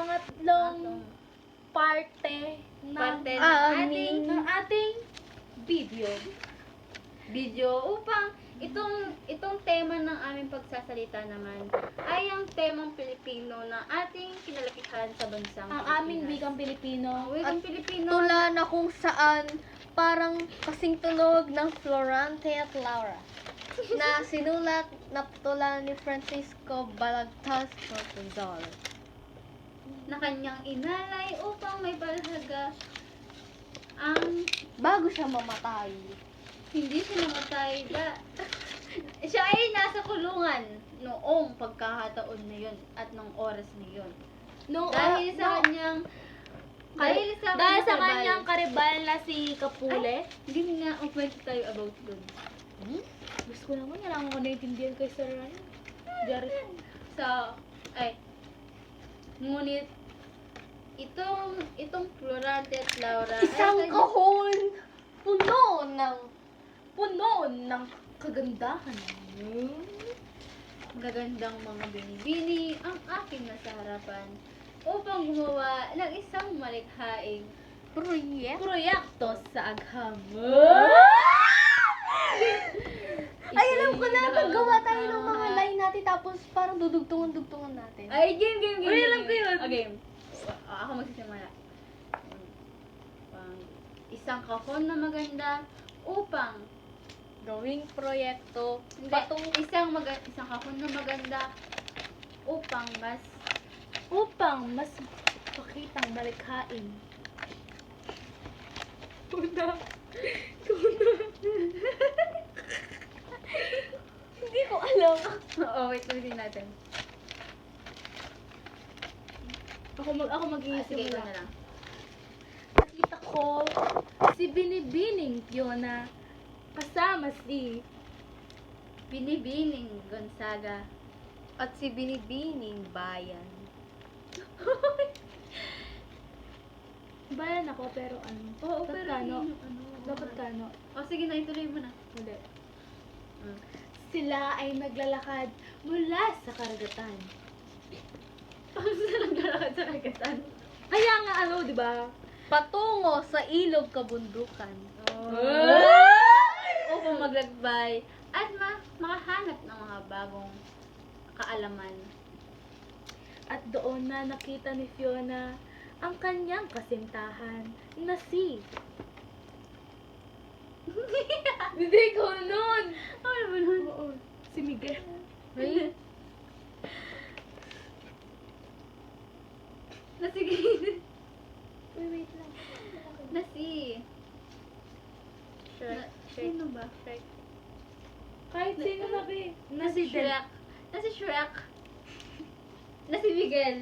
pangatlong parte ng ating video upang itong tema ng aming pagsasalita naman ay ang temang Pilipino na ating kinalakihan sa bansang ang aming wikang Pilipino. Wikang Pilipino. Tula na kung saan parang kasing tunog ng Florante at Laura na sinulat na tula ni Francisco Balagtas Portugal Na kanyang inalay upang may palhaga ang bago siya mamatay. hindi siya namatay. Siya ay nasa kulungan noong pagkakataon na yun at nung oras na yun. Dahil sa kanyang karibal na si Kapule. Hindi nga ukwento tayo about dun. Gusto ko naman, kailangan ko naiintindihan kay Sir Ryan. Jared. Ngunit, itong Florante at Laura Isang kahon Puno ng kagandahan. magagandang mga binibini ang aking nasa harapan upang gumawa ng isang malikhaing Proyekto sa agham. Ay, alam ko na, maggawa tayo ng mga line natin tapos parang dudugtungan natin. Ay, game. Uy, alam ko yun. Game. Ako magsisimula. Isang kahon na maganda upang Gawing proyekto. isang kahon na maganda upang mas pakitang malikhain. Kuna. Hindi ko alam. Oo, wait, ulitin natin. Ako Sige, mag-iisip ikaw na. na lang. Nakita ko si Binibining Fiona kasama si Binibining Gonzaga. At si Binibining Bayan. bayan ako pero ano? Oo, pero Kano? yun yung Dapat kano? O, sige na, ituloy mo na. Hindi. Sila ay naglalakad mula sa karagatan. Tapos na lang lalakad sa kagatan. Kaya nga ano, di ba? Patungo sa ilog kabundukan. Upang maglagbay at makahanap ng mga bagong kaalaman. At doon na nakita ni Fiona ang kanyang kasintahan na si... Hindi ko nun! Ano ba nun? Oo, si Miguel. Ay, Sige. Wait lang. Sino ba? Shrek. Kahit sino na be. Na si Shrek. Na si Shrek. Na si Miguel.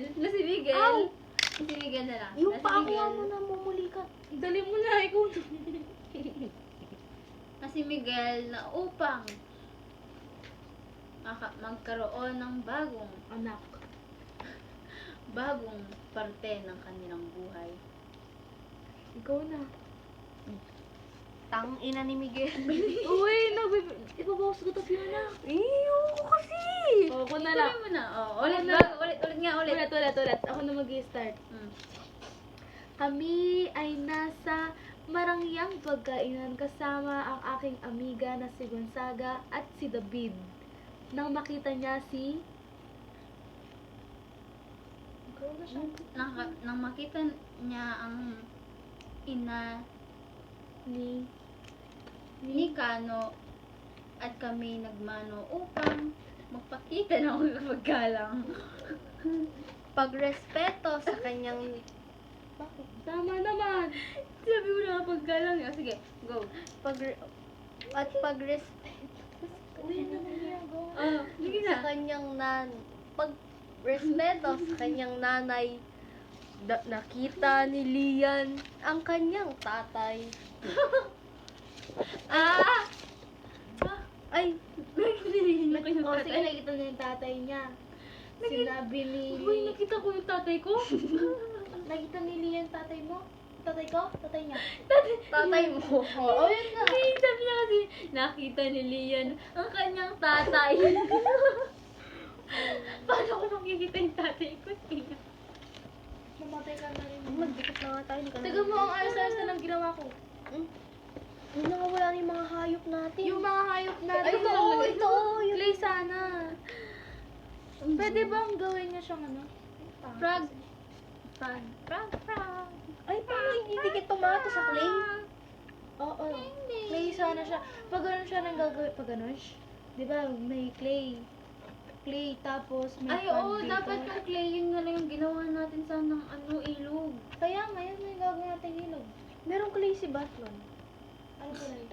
Ow! Na si Miguel na lang. yung Na si pa ako Miguel. mo na mumuli ka. Dali mo na, ikaw na. Na si Miguel na upang magkaroon ng Anak. bagong parte ng kanilang buhay. Ikaw na. Tang ina ni Miguel. Uy, ipabawas ko to Fiona. Iyo kasi. Oo, ko na lang. Tuloy mo na. Oh, ulit nga. Ulit. Ako na mag-i-start. Kami ay nasa marangyang pagkainan kasama ang aking amiga na si Gonzaga at si David. Nang makita niya si... Nang makita niya ang ina ni Kano at kami nagmano upang magpakita ng paggalang. Pagrespeto sa kanyang... Bakit? Tama naman. Sabi mo na paggalang. Sige, go. Pagrespeto Uy, ano na niya? Go. Sige sa na. kanyang pagrespeto sa kanyang nanay. Nakita ni Lian ang kanyang tatay. Ay, O, sige, nakita niya yung tatay niya. Sinabi ni... Uy, nakita ko yung tatay ko. Nakita ni Lian tatay mo? Tatay ko? Tatay niya? tatay mo. Oo, yun nga. Hindi, sabi niya kasi, nakita ni Lian ang kanyang tatay. Paano ko makikita yung tatay ko? Mamatay ka na rin. Magdikit na nga tayo. Hindi ka na Tiga mo ang ayos-ayos na lang ginawa ko. Hindi na nga wala na yung mga hayop natin. Yung mga hayop natin. Ay, ito, yung... Clay sana. Pwede bang gawin niya siyang ano? Frog. Frog. Frog. Ay, paano hindi dikit tomato sa clay? Oo. Clay sana siya. Pag ganun siya nang gagawin. Pag ganun, di ba may clay. Clay tapos may Ay, pan oo, dito. dapat yung clay yun nga lang yung ginawa natin sanang ilog. Kaya ngayon may gagawin natin ilog. Merong clay si Batman. Ano ba yun?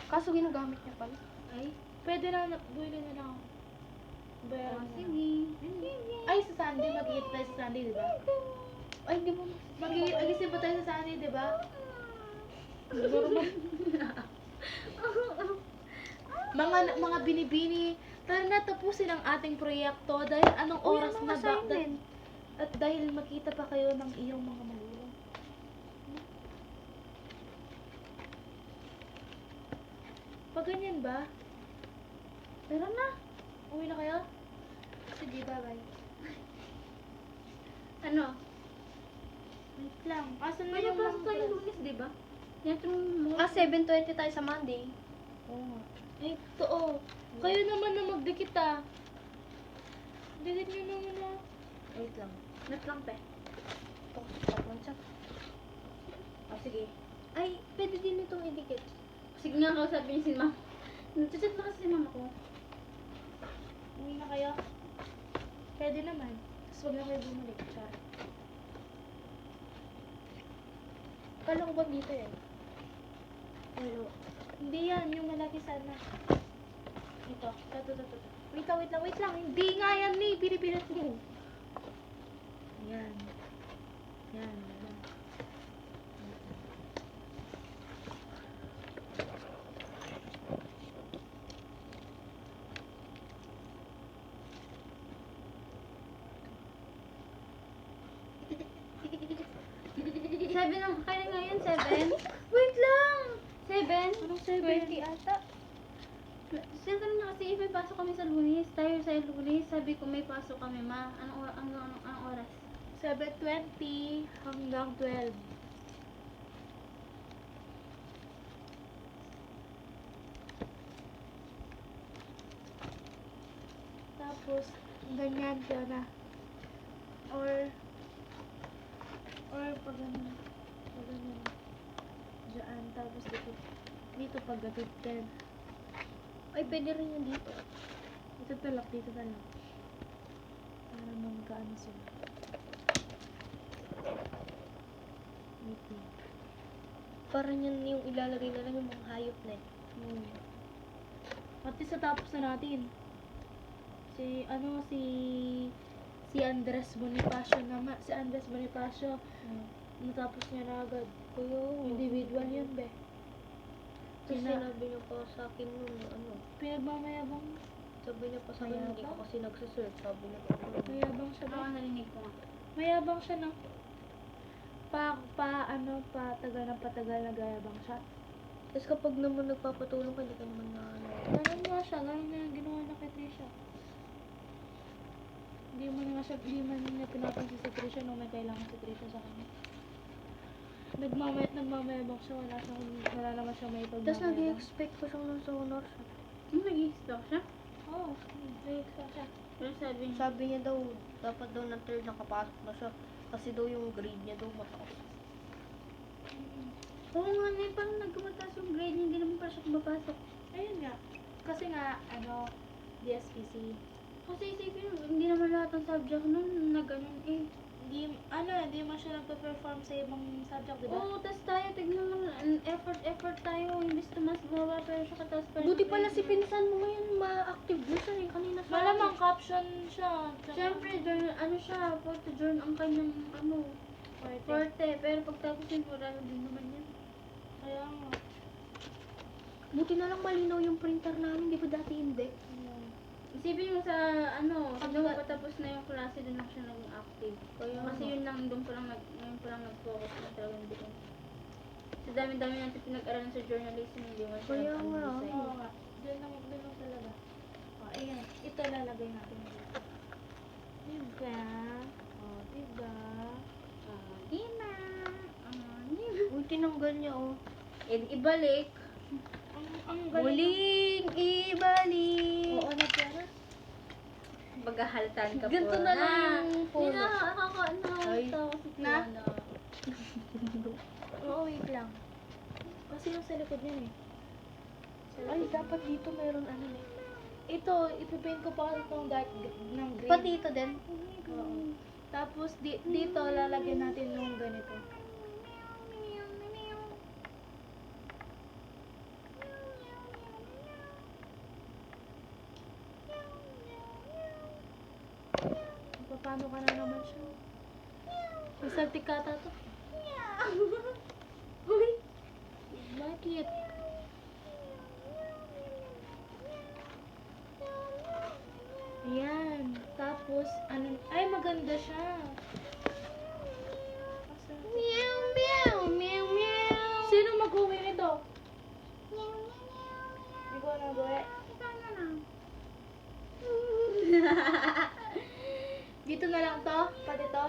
Kaso ginagamit niya pala. Ay, pwede na, buwili na lang ako. Bayaran mo na. Sige. Ay, sa Sunday, mag-eat tayo sa Sunday, di ba? Ay, di ba? Mag-eat pa tayo sa Sunday, di ba? mga binibini, tara na tapusin ang ating proyekto dahil anong Uy, oras anong na ba? assignment? At dahil makita pa kayo ng iyong mga magulang. Pag ganyan ba? Tara na. Uwi na kayo? Sige, bye-bye. Ano? Wait lang. Asan na May yung pasok tayo mga lunes, di ba? Yan yung Ah, 7:20 tayo sa Monday. Oo nga. Ay, totoo. Kayo naman na magdikit ah. Dikit nyo naman ah. Wait lang. Net lang, pe. Ito, tapon siya. Oh, sige. Ay, pwede din itong idikit. Sige nga, kausapin niyo si ma'am. Nagchat na kasi si ma'am ako. Uwi na kayo. Pwede naman. Tapos wag na kayo bumalik. Char. Kala ko ba dito yan? Ano? Hindi yan. Yung malaki sana. Ito. Ito. Wait lang. Hindi nga yan ni. Pinipilit mo. Yan. Yan. 7 ang, kaya nga yun, 7. Wait lang! 7? Anong 20 ata. Sir, na kasi if may pasok kami sa lunes, tayo sa lunes, sabi ko may pasok kami, ma. Anong oras? 7:20 hanggang 12. Tapos, ganyan ka na. Or pag ganyan. Diyan. Tapos dito pagdating 10. Ay, pwede rin yun dito. Dito talak. Para magkaano sila. Dito. Parang yun yung ilalagay na lang yung mga hayop na eh. At least natapos na natin. Si Andres Bonifacio naman. Si Andres Bonifacio, natapos niya na agad. Individual yun, be. Kasi sinabi niya pa sa akin nun, Pinagmamayabang. sabi niya pa sa akin, hindi ko Mayabang? kasi nagsisearch, sabi niya pa. Mayabang siya, be. Ako narinig ko nga. Mayabang siya ng patagal ng patagal nagayabang siya. Tapos kapag naman nagpapatulong ka, hindi ka naman na Ganun nga siya, ganun na yung ginawa na kay Trisha. Hindi man niya pinapansin si Trisha nung may kailangan si Trisha sa kanya. Nagmamayabang siya, wala naman siya may Tapos pagmamayabang. nag-expect pa siyang nasa honor siya. Nag-i-stalk siya? Oo, nag-extra siya. Pero sabi niya, Sabi niya daw, dapat daw ng third nakapasok na siya. Kasi daw yung grade niya daw mataas. oo nga na parang nagkumataas yung grade niya, hindi naman para siya kumapasok. Ayun nga. Kasi nga, DSPC. Kasi isipin mo, hindi naman lahat ng subject nun na ganun eh. Hindi man siya nagpa-perform sa ibang subject, di ba? Oo, tas tayo, tignan mo, effort tayo, imbis to mas baba, pero siya kataas pa rin. Buti pala si pinsan mo ngayon, ma-active din siya eh. Kanina sa Malamang caption siya. Siyempre, siya, photo journal ang kanyang, forte. Pero pagtapos yun, wala din naman yan. Kaya nga. Buti na lang malinaw yung printer namin, di ba dati hindi? Isipin mo sa, nung patapos na yung klase, doon lang siya naging active. Kaya Kasi nga. yun lang, ngayon pa lang nag-focus na talaga hindi ko. Sa dami-dami natin pinag-aralan sa journalism, hindi mo siya Kaya nga. nag-design. Oo nga. Doon lang talaga. Ayan. Ito lalagay natin dito. Diba? Diba? Ang tinanggal niya, oh. Ibalik. Ang galing. Muling ibalik. Oo, na pera. Maghahaltan ka po. Ganito na lang yung Hindi polo. na, nakakaano. Ay. Tawa si Na? Fiona. Oo, wait lang. Kasi yung sa likod niyan eh. Sa Ay, likod. dapat dito mayroon ano eh. Ito, ipipaint ko pa kasi itong dark ng green. Pati dito din. Oo. Tapos dito lalagyan natin yung ganito. Paano ka na naman siya? May saltikata to. Uy! Bakit? Ayan. Tapos, ano, ay maganda siya. Meow, meow, meow, meow. Sino mag-uwi nito? Ikaw na mag-uwi. Dito na lang to, pati to.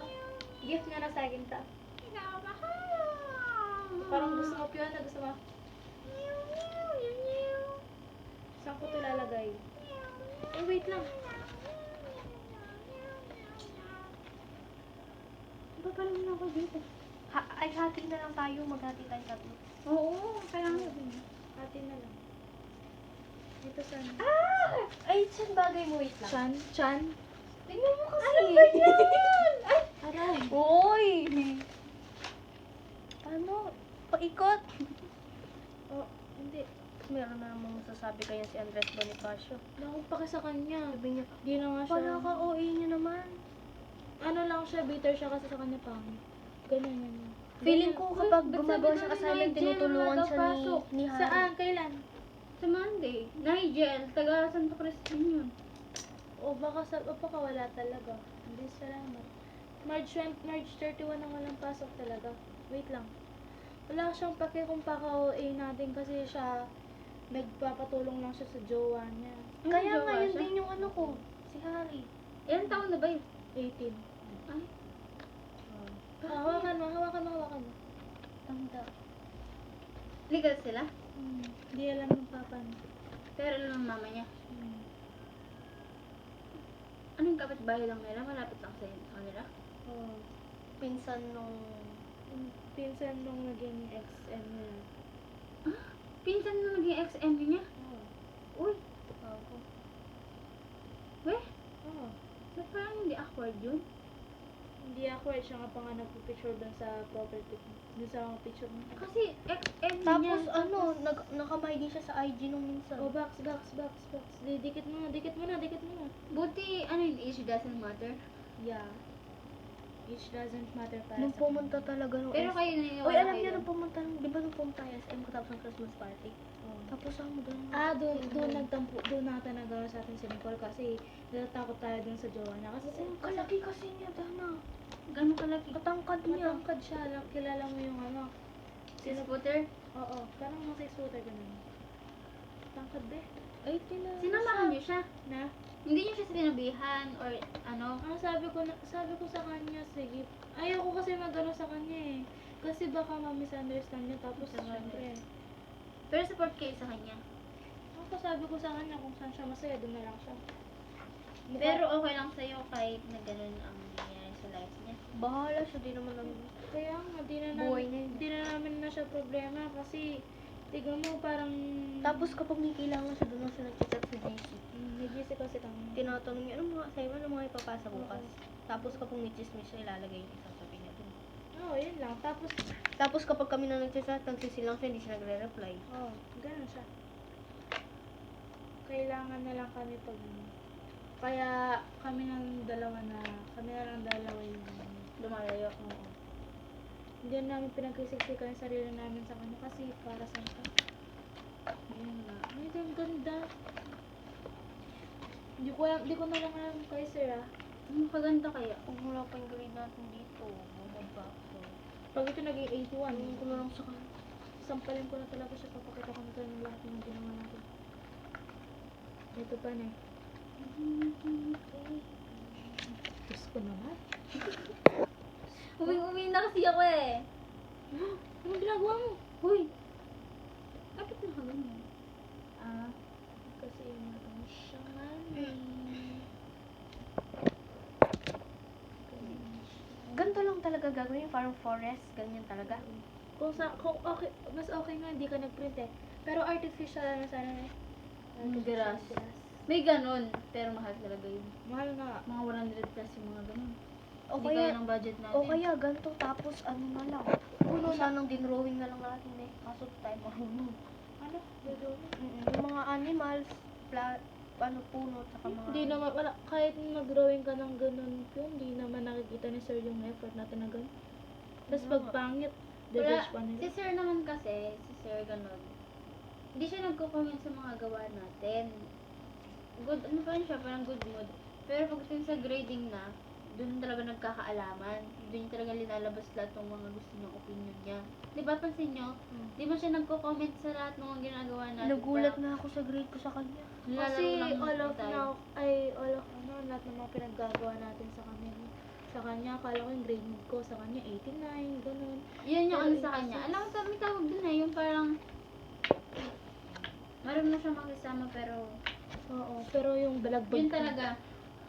Gift nga na sa akin to. Parang gusto mo Fiona, gusto mo? Saan ko ito lalagay? Eh, wait lang. Iba pa naman ako dito. Ay, hati na lang tayo. Maghati tayo tatlo. Oo, kaya nga. Atin na lang. Dito saan? Ay, saan bagay mo? Wait lang. Chan? Chan? Tingnan mo kasi. Ano ba yan? Ay! Aray! Uy! Ano? Paikot? Oh, hindi. Meron na namang masasabi kaya si Andres Bonifacio. Nakong paki sa kanya. Sabi niya, Di na nga siya. pala ka OA niya naman. Ano lang siya, bitter siya kasi sa kanya pangit. Ganun yun. Feeling ko kapag ba't gumagawa sabi siya daw ni assignment, Nigel, tinutulungan siya magpapasok? ni Harry. Saan? Kailan? Sa Monday. Nigel, taga Santa Cruz din yun. O baka wala talaga. Hindi, salamat. March 31 ang walang pasok talaga. Wait lang. Wala siyang pake kung paka-OA natin kasi siya nagpapatulong lang siya sa jowa niya. Kaya Ano, nga, jowa yun siya? din yung ano ko. Si Harry. Ilan taon na ba yun? 18. Ay, Hawakan mo. Tanda. legal sila? Hindi alam ng papa niya. Pero alam ng mama niya. Hmm. Anong kapitbahay lang nila? Malapit lang sa kanila? Oh. Pinsan nung... Pinsan nung naging XM niya. Pinsan na naging ex-MD niya? Oh. Uy, Bago. weh, Oh. ba't parang hindi awkward yun? Hindi awkward siya nga pa nga nagpipicture dun sa property. Dun sa mga picture niya. Kasi ex-MD niya. Tapos ano, nakamay din siya sa IG nung minsan. Oh, box. Dikit mo na. Buti, ano yun, age doesn't matter. Yeah. Age doesn't matter para Nung sa pumunta talaga nung Pero SM. kayo naniniwala Uy, alam kayo niyo doon? nung pumunta, di ba nung pumunta yung SM katapos ng Christmas party? Oh. Tapos ako doon. Doon nata nagawa sa atin si Nicole kasi natatakot tayo dun sa jowa niya. Kasi Kalaki kasi niya, Dana. Gano'ng kalaki? Katangkad niya. matangkad siya. Kilala mo yung ano. Si scooter? Oo. Parang mga 6 footer ganun. Tangkad be. Ay, tinala. Sinamahan niyo siya? Na? Hindi niyo siya sinabihan or ano? Sabi ko sa kanya, sige. Ayoko kasi magano sa kanya eh. Kasi baka ma-misunderstand niya tapos syempre. Pero support kayo sa kanya. Ako sabi ko sa kanya kung saan siya masaya, doon na lang siya. Pero okay lang sa'yo kahit na ganun ang nangyayari sa life niya. Bahala siya, di naman namin. Kaya nga, Buhay na yun. di na namin na siya problema kasi tignan mo parang Tapos kapag may kailangan siya, doon lang siya nag-chat sa JC. may GC kasi kami. Tinatanong niya, ano mga sa'yo, ano mga ipapasa bukas? Tapos kapag may chismis siya, ilalagay niya sa sabi niya doon. Oo, yun lang. Tapos kapag kami na nag-chat, nagsisilang siya, hindi siya nagre-reply. Ganun siya. Kailangan na lang kami pag kaya kami na lang dalawa yung Lumalayo. oo. Hindi na namin pinagkisiksikan yung sarili namin sa kanya kasi para sa ka. Ayun nga. Ay, ang ganda. Hindi ko na lang alam kay sir ah. Ang kaganda kaya. Kung wala pa yung grade natin dito, bumaba ko. Pag ito naging 81, Tingin ko na lang sa kanya. sampalin ko na talaga siya, papakita ko na talaga ng lahat ng ginawa natin. Ito pa na eh. Diyos ko naman. Uwi na kasi ako eh. Anong ginagawa mo? Hoy! Bakit nakaganyan? Kasi meron siyang mami. Ganito lang talaga gagawin, parang forest, ganyan talaga. Kung okay, mas okay nga hindi ka nag-print eh. Pero artificial ano sana eh. Grass. May ganon, pero mahal talaga yun. Mahal nga. Mga 100 plus yung mga ganon. O Hindi kaya, kaya ng budget natin. o kaya ganito, tapos ano na lang. Puno sanang dinrawing na lang natin eh. Kaso tayo marunong. Ano? Gagawin? Yung mga animals, puno, tsaka mga... Hindi naman, wala, kahit mag-drawing ka ng ganun yun, hindi naman nakikita ni sir yung effort natin na ganun. Tapos pag pangit, Wala, judge pa si nila. sir naman kasi, si sir ganon. Hindi siya nagko-comment sa mga gawa natin. Good, ano pa rin siya, parang good mood. Pero pagdating sa grading na, doon talaga nagkakaalaman. Doon talaga linalabas lahat ng mga gusto niyang opinion niya. Di ba, pansin niyo? Di ba siya nagko-comment sa lahat ng mga ginagawa natin? Nagulat na ako sa grade ko sa kanya. Kasi all of tayo. lahat ng mga pinaggagawa natin sa kanya. Sa kanya, akala ko yung grade ko, sa kanya 89, ganun. Yun yung ano Pero sa kanya. Alam mo, may tawag dun eh. Yung parang, marunong siya makisama pero, Oo, pero yung balagbag yun talaga.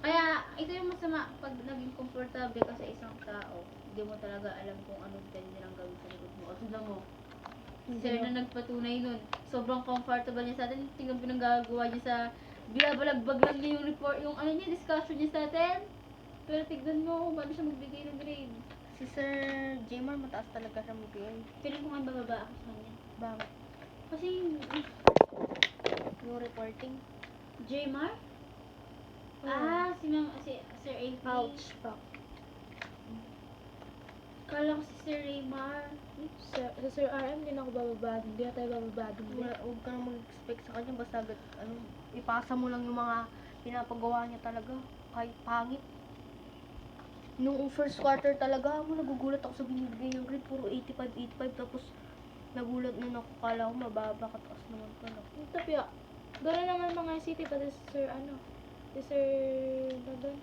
Kaya, ito yung masama pag naging komportable ka sa isang tao. Hindi mo talaga alam kung anong pwede nilang gawin sa likod mo. O, tignan mo. Sir na nagpatunay nun. Sobrang comfortable niya sa atin. Tingnan pinanggagawa niya sa binabalagbag lang niya yung report, yung ano niya, discussion niya sa atin. Pero tignan mo kung paano siya magbigay ng grade. Si Sir Jmar, mataas talaga siya magbigay. Feeling ko nga bababa ako sa kanya. Bakit? Kasi, Yung reporting. Jmar? Si Sir AP. Ouch, fuck. Kala ko si Sir Raymar. Sa Sir RM, hindi na ako bababa. Hindi na tayo bababa. Huwag ka nang mag-expect sa kanya, basta ipasa mo lang yung mga pinapagawa niya talaga. Kahit pangit. Nung first quarter talaga, nagugulat ako sa binibigay niyang grade. Puro 85, tapos nagulat na ako. Kala ko mababa, kataas naman pala. Yung tapya. Gano'n naman mga city, pati si Sir ano. Si Sir... Dagan.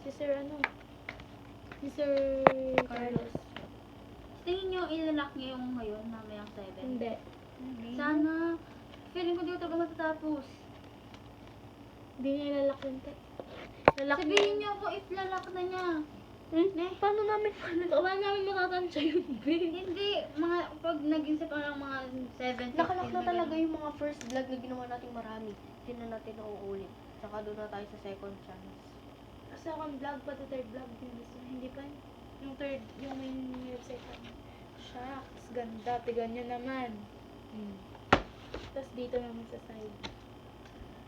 Si Sir ano. Si Sir Carlos. Tingin niyo ilalak niya yung ngayon, mamayang 7? Hindi. Sana. Feeling ko di ko talaga matatapos. Hindi niya ilalak yun, te. Lalak Sabihin niyo ako if lalak na niya. Paano namin Paano namin matatansya yun, babe? Hindi, mga pag naging sa parang mga 7, 15 Nakalak na talaga yung mga first vlog na ginawa natin marami. Hindi na natin nauulit. Saka doon na tayo sa second chance. Sa akong vlog, pati third vlog, hindi pa yun. Yung third, yung main website namin. Shucks, ganda. Tigan nyo naman. Tapos dito naman sa side.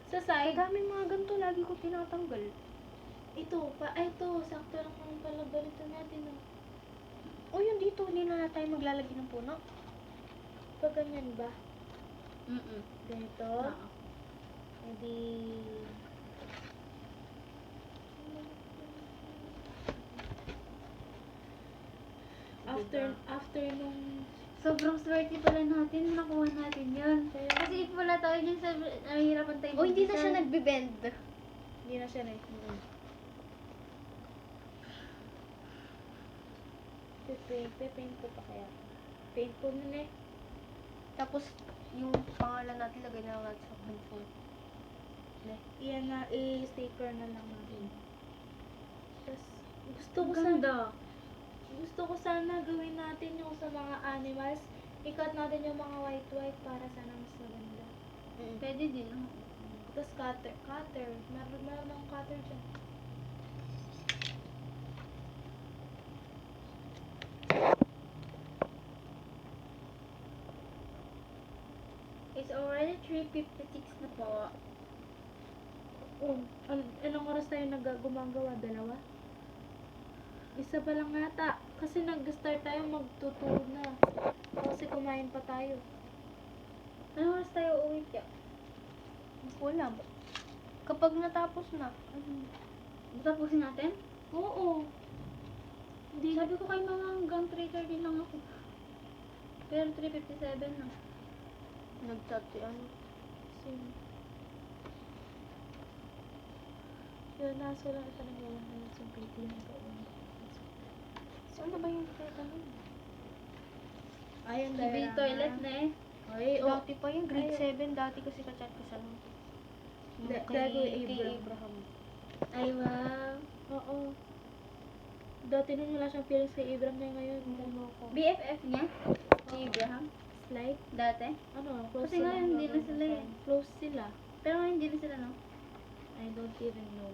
Sa Ay, side, daming mga ganito. Lagi ko tinatanggal. ito, sakto lang naman pala ganito natin, oh. O yun dito, hindi na tayo maglalagay ng puno. Pag ganyan ba? Mm-mm. Ganito? Oo. Hindi... After nung... Sobrang swerte pala natin, nakuha natin yun. Kasi if wala tayo dyan, nahihirapan tayo. O hindi na siya mag-design. nagbe-bend. Hindi na siya na Paint ko pa kaya. Paint ko na eh. Tapos, yung pangalan natin lagay na lang sa handphone. Iyan na, i-sticker na lang natin. Tapos, gusto ko sana gawin natin yung sa mga animals. I-cut natin yung mga white para sana mas maganda. Pwede din. Tapos cutter. Meron akong cutter dyan. It's already 3:56 na po. Anong oras tayo gumagawa? 2? Isa pa lang ata. Kasi nag-start tayo, magtutulog na. Kasi kumain pa tayo. Anong oras tayo uwi kaya? Wala ba? Kapag natapos na. Tapusin natin? Oo. Hindi. Sabi ko kay mama hanggang 3:30 lang ako. Pero 3:57 na. Nag-chat si ano. Sino? Yun, naso lang ito nang gawa na sa PT na gawin. Ano ba yung kita nun? Ayun, Bibi toilet na eh. Ay, oh. Dati pa yun, grade 7. Dati kasi kachat ko siya nung Gago kay Abraham. Abraham. Ay, wow. Oo. Dati nun wala siyang feelings kay Abraham na ngayon. Ano ko? BFF niya? Si Abraham? Slide? Dati? Ano, close Kasi sila. ngayon hindi na sila eh. Close sila. Pero ngayon hindi na sila, no? I don't even know.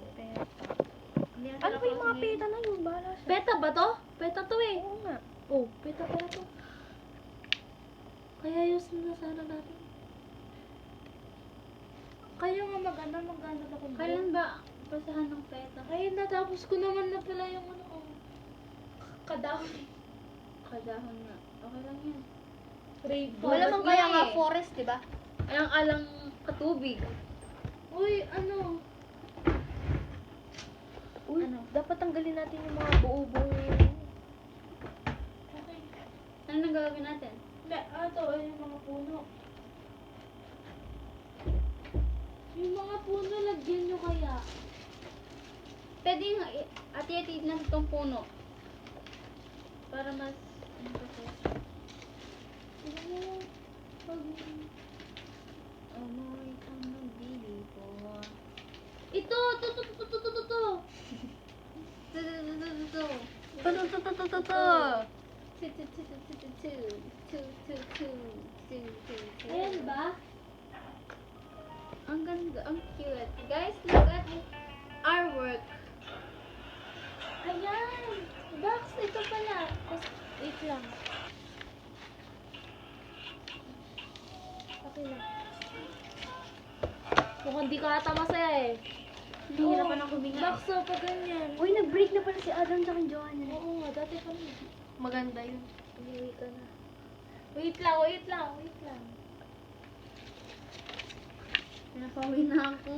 Hindi na Ano sila ba yung mga close ngayon. peta na yun? Bahala siya. Peta ba to? Peta to eh. Oo nga. Oh, peta pala to. Kaya ayos na sana natin. Kaya nga maganda ba kung Kailan ba basahan ng peta? Ay, natapos ko naman na pala yung ano ko. Kadahon. Kadahon na. Okay lang yan. Rainbow. Wala Ba't mang nga kaya nga eh? forest, di ba? Alang-alang katubig. Uy, ano? Uy, Ano? dapat tanggalin natin yung mga buo-buong Okay. Ano nang gagawin natin? Yung mga puno. Yung mga puno, lagyan nyo kaya. Pwede nga, ati-ati natin itong puno. Para mas, ano kasi? Tignan mo. Pag... Amoy ang nagbili po. Ito! To! Ayan ba? Ang ganda, ang cute. Guys, look at our work. Ayan! Box, ito pala. Wait lang. Okay lang. Mukhang di ka ata masaya eh. Nahihirapan ako huminga. Box, pag ganyan. Uy, nag-break na pala si Adam sa jowa niya. Oo nga, dati pa rin. Maganda yun. Umiwi ka na. Wait lang. Pinapawin na ako.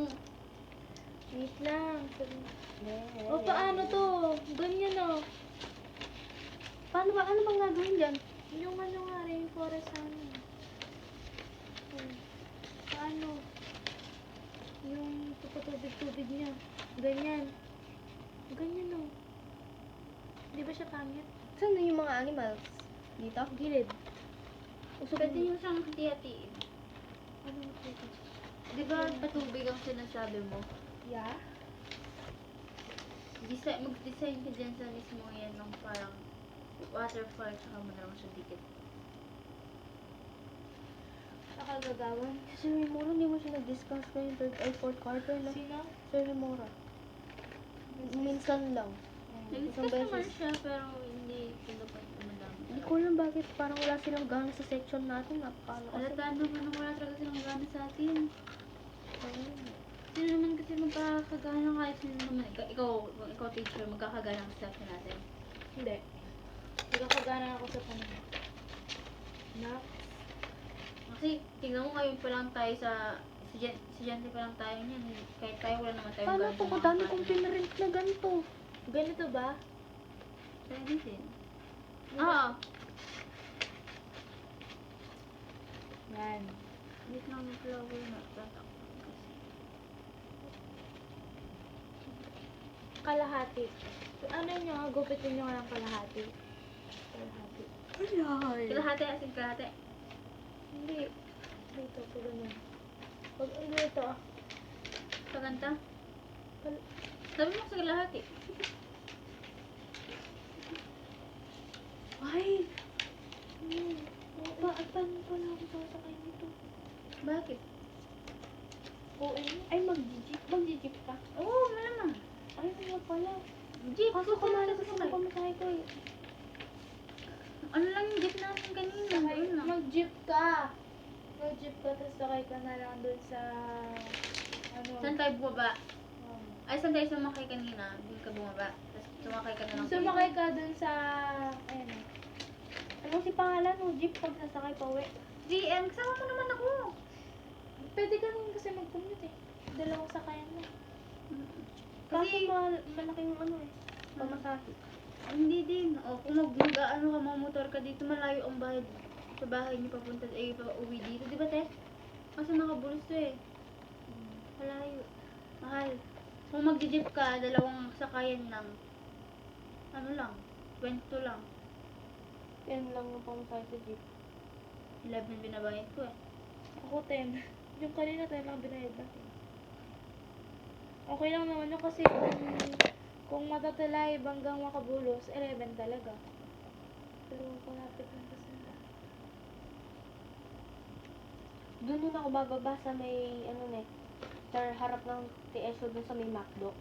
Wait lang. O, paano to? Ganyan o. Paano ba? Ano bang gagawin dyan? Yung ano nga, rainforest ano. Paano? Yung tubig niya. Ganyan. Ganyan o. Di ba siya pangit? Saan na yung mga animals? Dito? Gilid. Pwede nyo siyang hati-hatiin. Ano ito? Di ba patubig ang sinasabi mo? Yeah? Mag-design ka dyan sa mismo yan ng parang waterfall tsaka mo na lang siya dikit. Nakagagawan. Si Sir Remora, hindi mo siya nag-discuss ko yung fourth quarter na. Sino? Sir Remora. Minsan lang. Nag-discuss Isang naman beses. siya pero hindi to the point na madami. Hindi ko alam bakit parang wala silang gana sa section natin. Napakano kasi. Halata naman na wala talaga silang gana sa atin. Sino naman kasi magkakagana kahit sino naman. Ikaw teacher, magkakagana sa section natin. Hindi. Nagkakagana ako sa panahon. Na? Kasi tingnan mo ngayon pa lang tayo sa estudyante pa lang tayo niyan. Kahit tayo wala naman tayong Paano gana to? sa mga Dami kanin. kong pinarent na ganito. Ganito ba? Pwede din. Oo. Yan. Wait lang yung flower na. Tatakpan kasi. Kalahati. Ano nyo? Gupitin nyo nga ng kalahati. Kalahati. Kalahati, asin kalahati. Hindi. Dito, pag ganun. Pag dito ah. Paganta? Kal- Sabi mo sa kalahati. Ay! Paano pala ako sasakay nito? Bakit? Oo. Ay, mag-jeep ka. Oo, malamang. Ay, wala pala. Jeep, Kaso gusto kumala ko kasi sakay. na pamasahe ko eh. Ano lang yung jeep natin kanina? Doon lang. Mag-jeep ka. Mag-jeep ka, tapos sakay ka na lang doon sa... Ano? Saan tayo bumaba? Um, Ay, saan tayo sumakay kanina? Doon ka bumaba. Tapos sumakay ka na lang. Sumakay ka doon sa... Ayan. Ano si pangalan mo? Jeep pag sasakay pa uwi. GM, kasama mo naman ako. Pwede ka rin kasi mag-commute eh. Dalawang sakayan mo. Kaso Kasi, malaking ano eh. Pamasahe. hindi din. O, kung mag-ano ka, mamotor ka dito, malayo ang bahay. Sa bahay niyo papunta, pa-uwi dito. Di ba, Tess? Kasi nakabulos to eh. Malayo. Mahal. Kung mag-jeep ka, dalawang sakayan lang. Ano lang? 20 lang. Yan lang yung pamasahe sa jeep. 11 binabayad ko eh. Ako 10. Yung kanina 10 lang binayad natin. Okay lang naman yun kasi kung matatalay hanggang makabulos, 11 talaga. Pero kalapit lang kasi. Doon din ako bababa sa may, ano na sa harap ng TSO doon sa may McDo.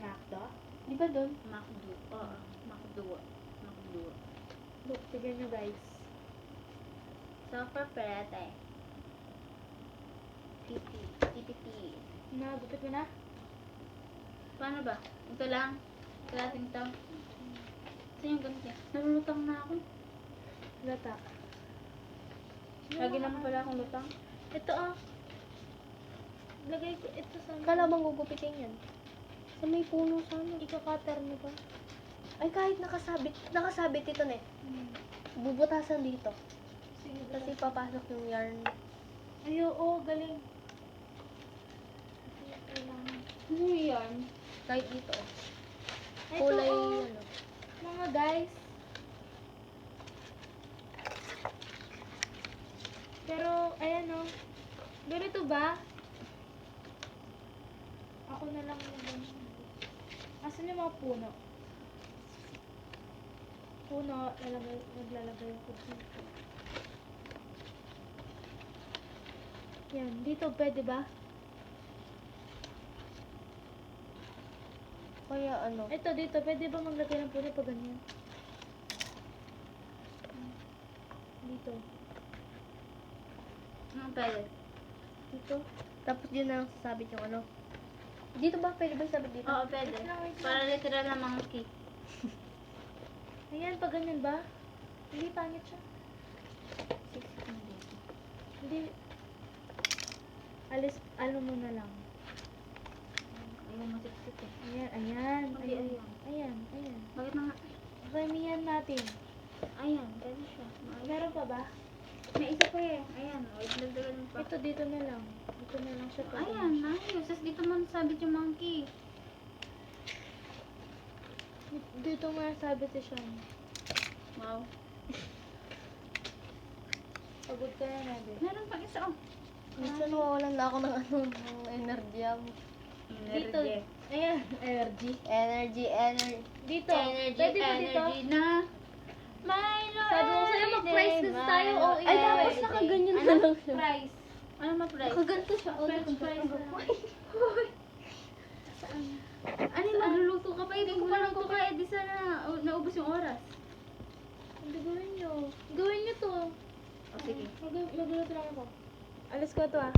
Macdo? Di ba doon? Macdo. Oo. Macdo. Macdo. Look, tignan nyo guys. Super pretty. Titi. Titi. Nagupit mo na? Paano ba? Ito lang. Kalating to. Saan yung ganito? Nalulutang na ako. Lata. Lagi naman pala akong lutang. Ito ah. Lagay ko ito sa... Kala bang gugupitin yan? Sa may puno sana. Ika-cutter mo ba? Ay, kahit nakasabit ito na bubutasan dito. Sige, Kasi papasok yung yarn. ay, oo, galing. Kailangan. Ano yan? Kahit dito. Oh. Ito, Kulay, oh, ano. mga guys. Pero, ayan o. Ganito ba? Ako na lang yung ganyan. Asan yung mga puno? Puno, naglalagay ako dito. Yan, dito pwede ba? Kaya ano. Ito dito, pwede ba maglagay ng puno pag ganyan? Dito. Ang pwede. Dito. Tapos yun na lang sasabit yung ano. Dito ba? Pwede ba sabit dito? Oo, pwede. Wait lang. Para literal na monkey. Ayan, pag ganyan ba? Hindi, pangit siya. Hindi. Ano mo na lang. Ayaw masiksik eh. Ayan, ayan. Hindi, Ayan, ayan. ayan. Ayan. Bakit na nga? Remihan natin. Ayan, pwede siya. Meron pa ba? May isa pa eh. Ayan, o, idagdagan mo pa. Ito, dito na lang. Dito na lang siya. pag- Ayan, ayos. Tapos dito man sabit yung monkey. Dito nga sabi siya. Wow. Pagod ka na natin. Meron pang isa oh. Minsan nawawalan na ako ng ano, ng energy. Dito. Ayan, energy. Energy. Dito. Energy, Pwede ba dito? energy na. My Lord. Sabi ko sa'yo, mag-price kasi tayo. my O, Lord. Ay, yeah. tapos nakaganyan na Ano? lang siya. Price. Ano ma-price? Nakaganto siya. Oh, French fries na lang. Ano yung magluluto ka pa? Hindi ko pa luto ka. Eh, di sana naubos yung oras. Hindi gawin nyo. Gawin nyo to. O, sige. Magluluto lang ako. Alis ko to ah.